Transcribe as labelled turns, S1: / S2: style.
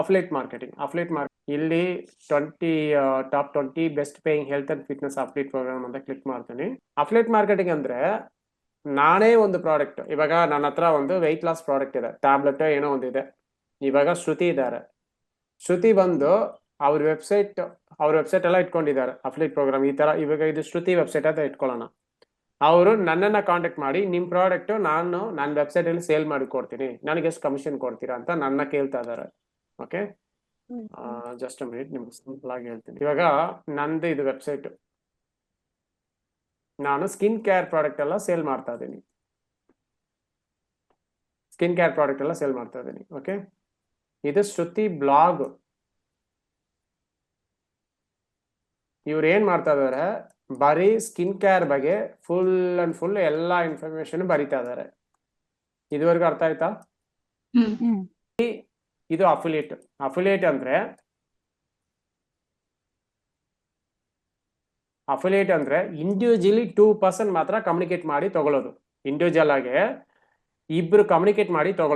S1: Affiliate marketing ಇಲ್ಲಿ 20 top 20 best paying health and fitness affiliate program ಅಂತ click ಮಾಡ್ತೀನಿ. Affiliate marketing ಅಂದ್ರೆ ನಾನೇ ಒಂದು ಪ್ರಾಡಕ್ಟ್, ಇವಾಗ ನನ್ನ ಹತ್ರ ಒಂದು ವೆಯ್ಟ್ ಲಾಸ್ ಪ್ರಾಡಕ್ಟ್ ಇದೆ, ಟ್ಯಾಬ್ಲೆಟ್ ಏನೋ ಒಂದಿದೆ. ಇವಾಗ ಶ್ರುತಿ ಇದ್ದಾರೆ, ಶ್ರುತಿ ಬಂದು ಅವ್ರ ವೆಬ್ಸೈಟ್ ಎಲ್ಲ ಇಟ್ಕೊಂಡಿದ್ದಾರೆ ಅಫ್ಲೇಟ್ ಪ್ರೋಗ್ರಾಮ್ ಈ ತರ. ಇವಾಗ ಇದು ಶ್ರುತಿ ವೆಬ್ಸೈಟ್ ಅಂತ ಇಟ್ಕೊಳ್ಳೋಣ. ಅವರು ನನ್ನನ್ನ ಕಾಂಟ್ಯಾಕ್ಟ್ ಮಾಡಿ ನಿಮ್ ಪ್ರಾಡಕ್ಟ್ ನಾನು ನನ್ನ ವೆಬ್ಸೈಟ್ ಅಲ್ಲಿ ಸೇಲ್ ಮಾಡಿ ಕೊಡ್ತೀನಿ, ನನಗೆ ಎಷ್ಟು ಕಮಿಷನ್ ಕೊಡ್ತೀರಾ ಅಂತ ನನ್ನ ಕೇಳ್ತಾ ಇದ್ದಾರೆ. ಓಕೆ, ಜಸ್ಟ್ ಮಿನಿಟ್, ನಿಮ್ಗೆ ಸಿಂಪಲ್ ಆಗಿ ಹೇಳ್ತೀನಿ. ಇವಾಗ ನಂದು ಇದು ವೆಬ್ಸೈಟ್, ನಾನು ಸ್ಕಿನ್ ಕೇರ್ ಪ್ರಾಡಕ್ಟ್ ಎಲ್ಲ ಸೇಲ್ ಮಾಡ್ತಾ ಇದ್ದೀನಿ. ಓಕೆ, ಇದು ಶ್ರುತಿ ಬ್ಲಾಗ್. ಇವ್ರು ಏನ್ ಮಾಡ್ತಾ ಇದಾರೆ, ಬರೀ ಸ್ಕಿನ್ ಕೇರ್ ಬಗ್ಗೆ ಫುಲ್ ಎಲ್ಲಾ ಇನ್ಫಾರ್ಮೇಶನ್ ಬರೀತಾ ಇದಾರೆ. ಇದುವರೆಗೂ ಅರ್ಥ ಆಯ್ತಾ? ಇದು ಅಫಿಲಿಯೇಟ್ ಅಂದ್ರೆ ಇಂಡಿವಿಜುವಲಿ 2% ಮಾತ್ರ ಕಮ್ಯುನಿಕೇಟ್ ಮಾಡಿ ತಗೊಳ್ಳೋದು. ಇಂಡಿವಿಜುವಲ್ ಆಗಿ ಇಬ್ರು ಕಮ್ಯುನಿಕೇಟ್ ಮಾಡಿ ತಗೊಳ್ಳೋದು.